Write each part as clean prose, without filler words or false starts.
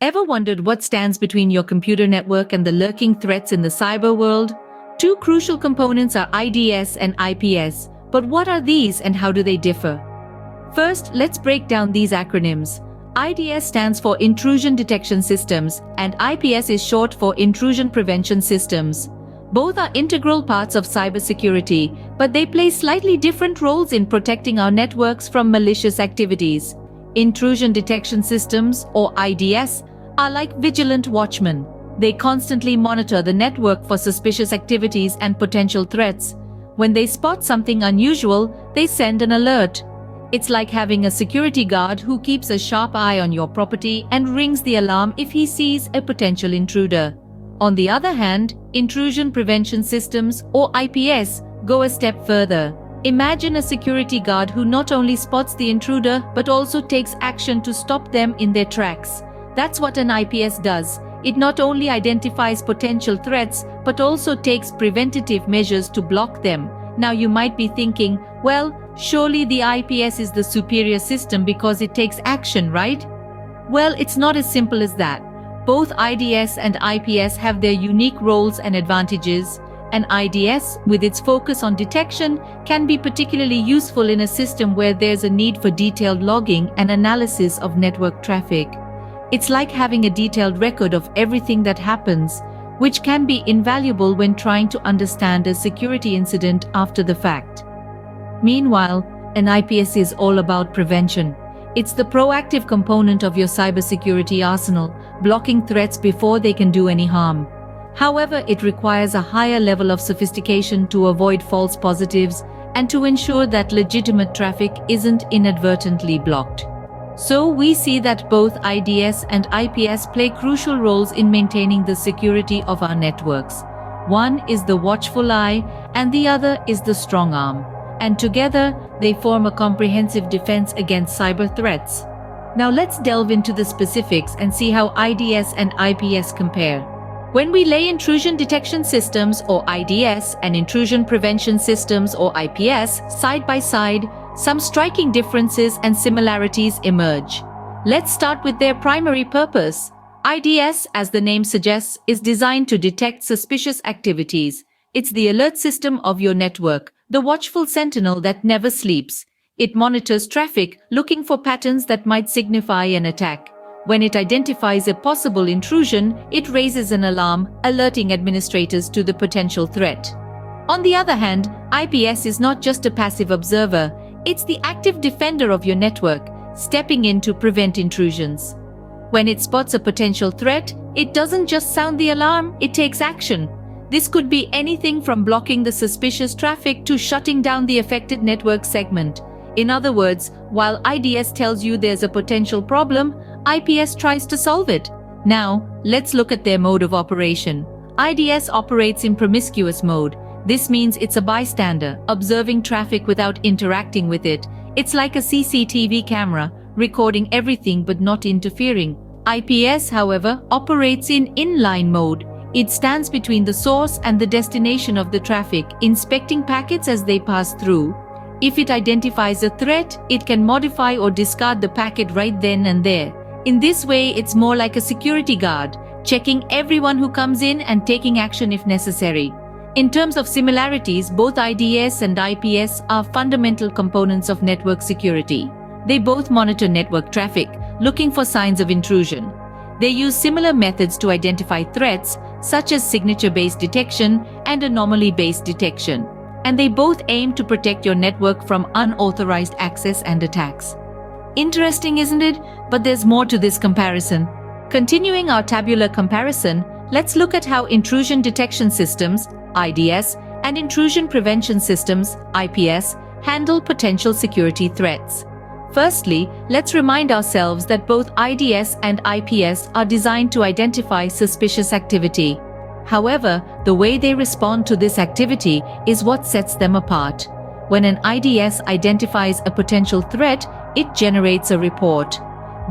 Ever wondered what stands between your computer network and the lurking threats in the cyber world? Two crucial components are IDS and IPS, but what are these and how do they differ? First, let's break down these acronyms. IDS stands for Intrusion Detection Systems, and IPS is short for Intrusion Prevention Systems. Both are integral parts of cybersecurity, but they play slightly different roles in protecting our networks from malicious activities. Intrusion detection systems, or IDS, are like vigilant watchmen. They constantly monitor the network for suspicious activities and potential threats. When they spot something unusual, they send an alert. It's like having a security guard who keeps a sharp eye on your property and rings the alarm if he sees a potential intruder. On the other hand, intrusion prevention systems, or IPS, go a step further. Imagine a security guard who not only spots the intruder but also takes action to stop them in their tracks. That's what an IPS does. It not only identifies potential threats but also takes preventative measures to block them. Now you might be thinking, well, surely the IPS is the superior system because it takes action, right? Well, it's not as simple as that. Both IDS and IPS have their unique roles and advantages. An IDS, with its focus on detection, can be particularly useful in a system where there's a need for detailed logging and analysis of network traffic. It's like having a detailed record of everything that happens, which can be invaluable when trying to understand a security incident after the fact. Meanwhile, an IPS is all about prevention. It's the proactive component of your cybersecurity arsenal, blocking threats before they can do any harm. However, it requires a higher level of sophistication to avoid false positives and to ensure that legitimate traffic isn't inadvertently blocked. So we see that both IDS and IPS play crucial roles in maintaining the security of our networks. One is the watchful eye and the other is the strong arm. And together, they form a comprehensive defense against cyber threats. Now let's delve into the specifics and see how IDS and IPS compare. When we lay intrusion detection systems, or IDS, and intrusion prevention systems, or IPS, side by side, some striking differences and similarities emerge. Let's start with their primary purpose. IDS, as the name suggests, is designed to detect suspicious activities. It's the alert system of your network, the watchful sentinel that never sleeps. It monitors traffic, looking for patterns that might signify an attack. When it identifies a possible intrusion, it raises an alarm, alerting administrators to the potential threat. On the other hand, IPS is not just a passive observer, it's the active defender of your network, stepping in to prevent intrusions. When it spots a potential threat, it doesn't just sound the alarm, it takes action. This could be anything from blocking the suspicious traffic to shutting down the affected network segment. In other words, while IDS tells you there's a potential problem, IPS tries to solve it. Now, let's look at their mode of operation. IDS operates in promiscuous mode. This means it's a bystander, observing traffic without interacting with it. It's like a CCTV camera, recording everything but not interfering. IPS, however, operates in inline mode. It stands between the source and the destination of the traffic, inspecting packets as they pass through. If it identifies a threat, it can modify or discard the packet right then and there. In this way, it's more like a security guard, checking everyone who comes in and taking action if necessary. In terms of similarities, both IDS and IPS are fundamental components of network security. They both monitor network traffic, looking for signs of intrusion. They use similar methods to identify threats, such as signature-based detection and anomaly-based detection. And they both aim to protect your network from unauthorized access and attacks. Interesting, isn't it? But there's more to this comparison. Continuing our tabular comparison, let's look at how intrusion detection systems, IDS, and intrusion prevention systems, IPS, handle potential security threats. Firstly, let's remind ourselves that both IDS and IPS are designed to identify suspicious activity. However, the way they respond to this activity is what sets them apart. When an IDS identifies a potential threat, it generates a report.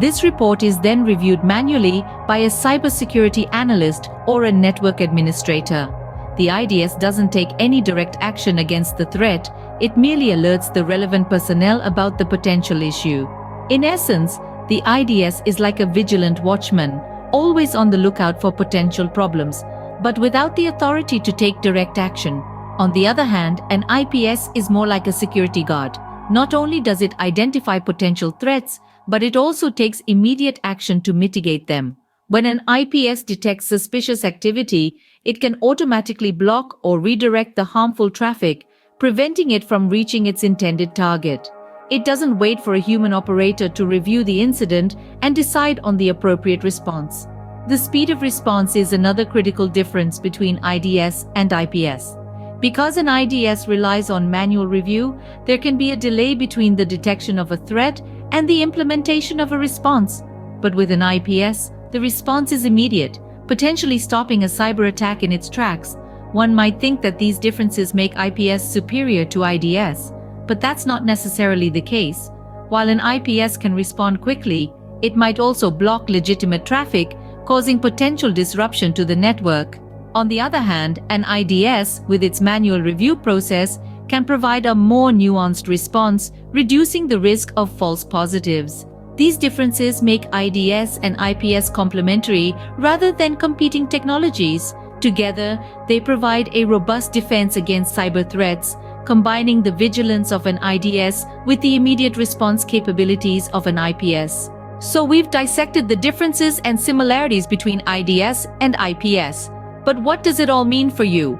This report is then reviewed manually by a cybersecurity analyst or a network administrator. The IDS doesn't take any direct action against the threat, it merely alerts the relevant personnel about the potential issue. In essence, the IDS is like a vigilant watchman, always on the lookout for potential problems, but without the authority to take direct action. On the other hand, an IPS is more like a security guard. Not only does it identify potential threats, but it also takes immediate action to mitigate them. When an IPS detects suspicious activity, it can automatically block or redirect the harmful traffic, preventing it from reaching its intended target. It doesn't wait for a human operator to review the incident and decide on the appropriate response. The speed of response is another critical difference between IDS and IPS. Because an IDS relies on manual review, there can be a delay between the detection of a threat and the implementation of a response. But with an IPS, the response is immediate, potentially stopping a cyber attack in its tracks. One might think that these differences make IPS superior to IDS, but that's not necessarily the case. While an IPS can respond quickly, it might also block legitimate traffic, causing potential disruption to the network. On the other hand, an IDS, with its manual review process, can provide a more nuanced response, reducing the risk of false positives. These differences make IDS and IPS complementary rather than competing technologies. Together, they provide a robust defense against cyber threats, combining the vigilance of an IDS with the immediate response capabilities of an IPS. So we've dissected the differences and similarities between IDS and IPS. But what does it all mean for you?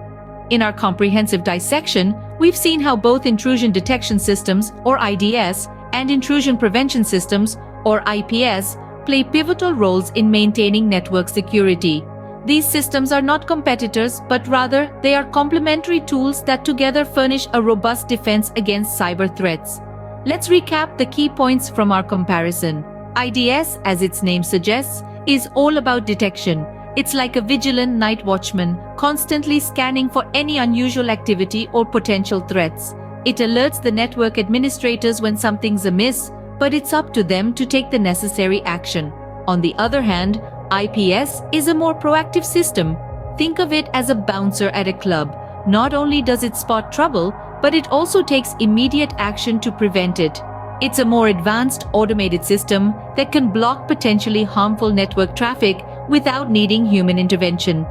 In our comprehensive dissection, we've seen how both intrusion detection systems, or IDS, and intrusion prevention systems, or IPS, play pivotal roles in maintaining network security. These systems are not competitors, but rather they are complementary tools that together furnish a robust defense against cyber threats. Let's recap the key points from our comparison. IDS, as its name suggests, is all about detection. It's like a vigilant night watchman, constantly scanning for any unusual activity or potential threats. It alerts the network administrators when something's amiss, but it's up to them to take the necessary action. On the other hand, IPS is a more proactive system. Think of it as a bouncer at a club. Not only does it spot trouble, but it also takes immediate action to prevent it. It's a more advanced, automated system that can block potentially harmful network traffic without needing human intervention.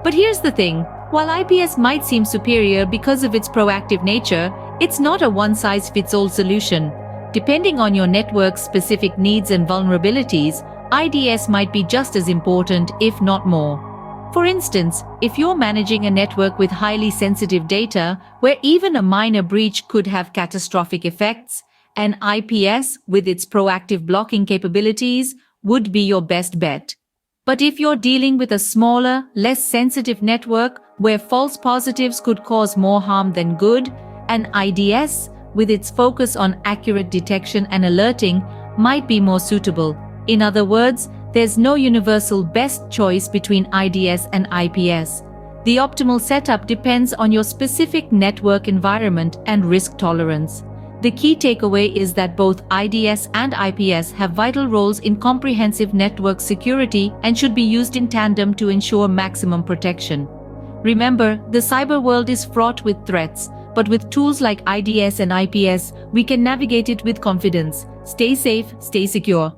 But here's the thing, while IPS might seem superior because of its proactive nature, it's not a one-size-fits-all solution. Depending on your network's specific needs and vulnerabilities, IDS might be just as important, if not more. For instance, if you're managing a network with highly sensitive data, where even a minor breach could have catastrophic effects, an IPS, with its proactive blocking capabilities, would be your best bet. But if you're dealing with a smaller, less sensitive network, where false positives could cause more harm than good, an IDS, with its focus on accurate detection and alerting, might be more suitable. In other words, there's no universal best choice between IDS and IPS. The optimal setup depends on your specific network environment and risk tolerance. The key takeaway is that both IDS and IPS have vital roles in comprehensive network security and should be used in tandem to ensure maximum protection. Remember, the cyber world is fraught with threats, but with tools like IDS and IPS, we can navigate it with confidence. Stay safe, stay secure.